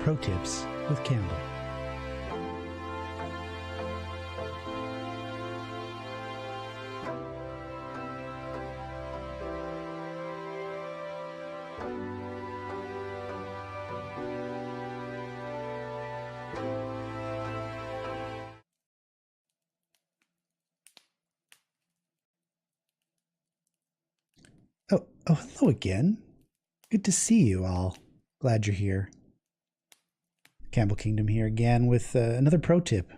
ProTips with Campbell. Oh, hello again. Good to see you all. Glad you're here. Campbell Kingdom here again with another pro tip.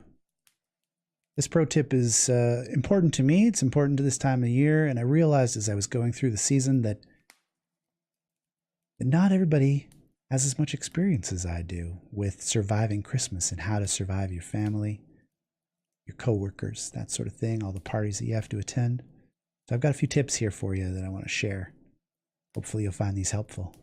This pro tip is important to me. It's important to this time of year, and I realized as I was going through the season that not everybody has as much experience as I do with surviving Christmas and how to survive your family, your coworkers, that sort of thing, all the parties that you have to attend. So I've got a few tips here for you that I want to share. Hopefully you'll find these helpful.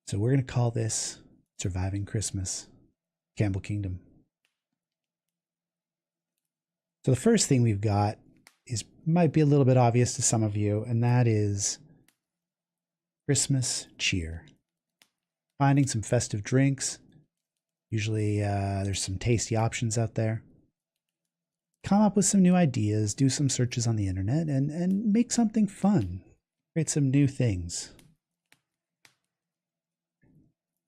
So we're going to call this Surviving Christmas, Campbell Kingdom. So the first thing we've got might be a little bit obvious to some of you, and that is Christmas cheer. Finding some festive drinks. Usually there's some tasty options out there. Come up with some new ideas, do some searches on the internet, and make something fun. Create some new things.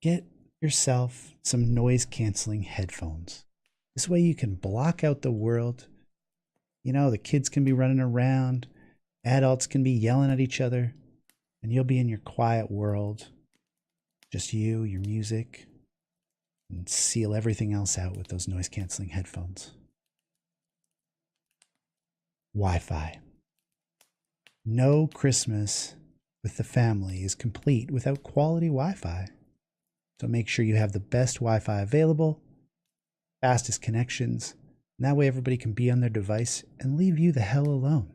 Get yourself some noise-canceling headphones. This way you can block out the world. You know, the kids can be running around, adults can be yelling at each other, and you'll be in your quiet world. Just you, your music, and seal everything else out with those noise-canceling headphones. Wi-Fi. No Christmas with the family is complete without quality Wi-Fi. So make sure you have the best Wi-Fi available, fastest connections, and that way everybody can be on their device and leave you the hell alone.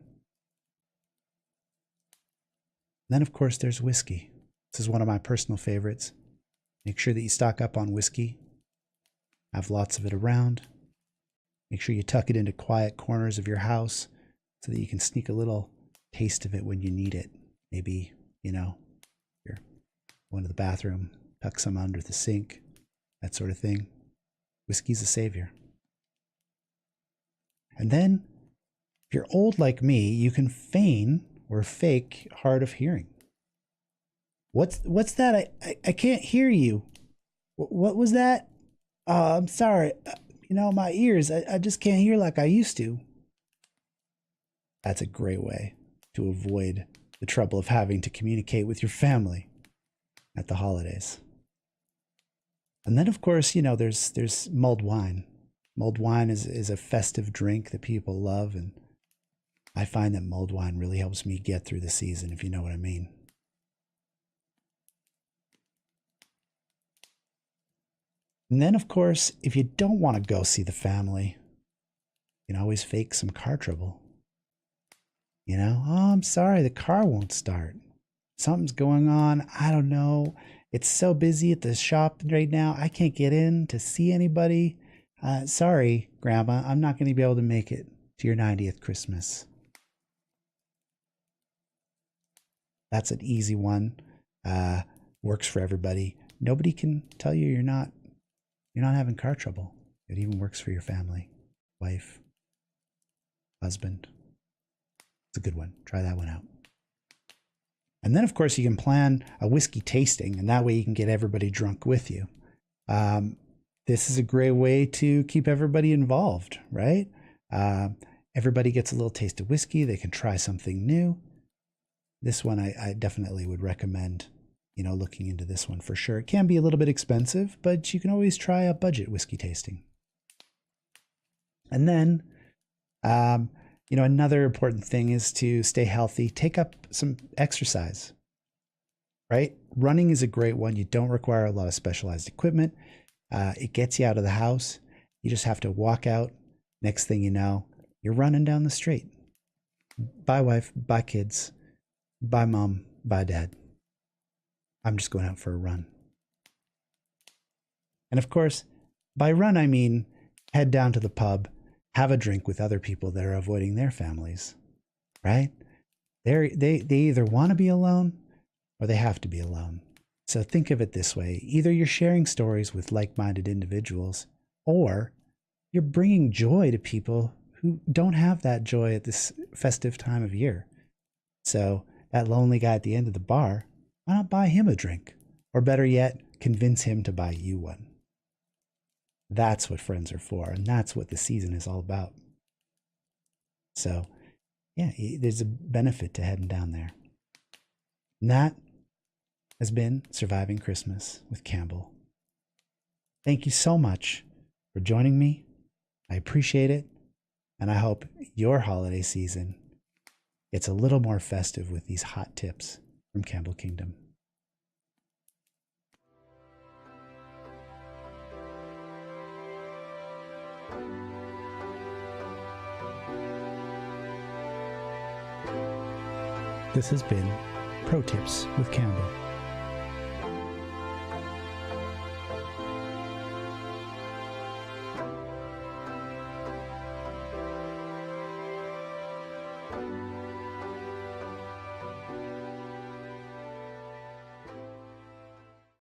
Then, of course, there's whiskey. This is one of my personal favorites. Make sure that you stock up on whiskey. Have lots of it around. Make sure you tuck it into quiet corners of your house so that you can sneak a little taste of it when you need it. Maybe, you know, you're going to the bathroom, tuck some under the sink, that sort of thing. Whiskey's a savior. And then, if you're old like me, you can feign or fake hard of hearing. What's that? I can't hear you. What was that? I'm sorry. You know, my ears, I just can't hear like I used to. That's a great way to avoid the trouble of having to communicate with your family at the holidays. And then, of course, you know, there's mulled wine. Mulled wine is a festive drink that people love, and I find that mulled wine really helps me get through the season, if you know what I mean. And then, of course, if you don't want to go see the family, you can always fake some car trouble. You know, oh, I'm sorry, the car won't start. Something's going on. I don't know. It's so busy at the shop right now. I can't get in to see anybody. Sorry, Grandma, I'm not going to be able to make it to your 90th Christmas. That's an easy one. Works for everybody. Nobody can tell you you're not having car trouble. It even works for your family, wife, husband. It's a good one. Try that one out. And then, of course, you can plan a whiskey tasting, and that way you can get everybody drunk with you. This is a great way to keep everybody involved, right? Everybody gets a little taste of whiskey. They can try something new. This one I definitely would recommend, you know, looking into this one for sure. It can be a little bit expensive, but you can always try a budget whiskey tasting. And then, you know, another important thing is to stay healthy. Take up some exercise, right? Running is a great one. You don't require a lot of specialized equipment. It gets you out of the house. You just have to walk out. Next thing you know, you're running down the street. Bye, wife. Bye, kids. Bye, mom. Bye, dad. I'm just going out for a run. And of course, by run, I mean head down to the pub, have a drink with other people that are avoiding their families, right? They either want to be alone or they have to be alone. So think of it this way. Either you're sharing stories with like-minded individuals, or you're bringing joy to people who don't have that joy at this festive time of year. So that lonely guy at the end of the bar, why not buy him a drink? Or better yet, convince him to buy you one. That's what friends are for, and that's what the season is all about. So, yeah, there's a benefit to heading down there. And that has been Surviving Christmas with Campbell. Thank you so much for joining me. I appreciate it, and I hope your holiday season gets a little more festive with these hot tips from Campbell Kingdom. This has been ProTips with Campbell.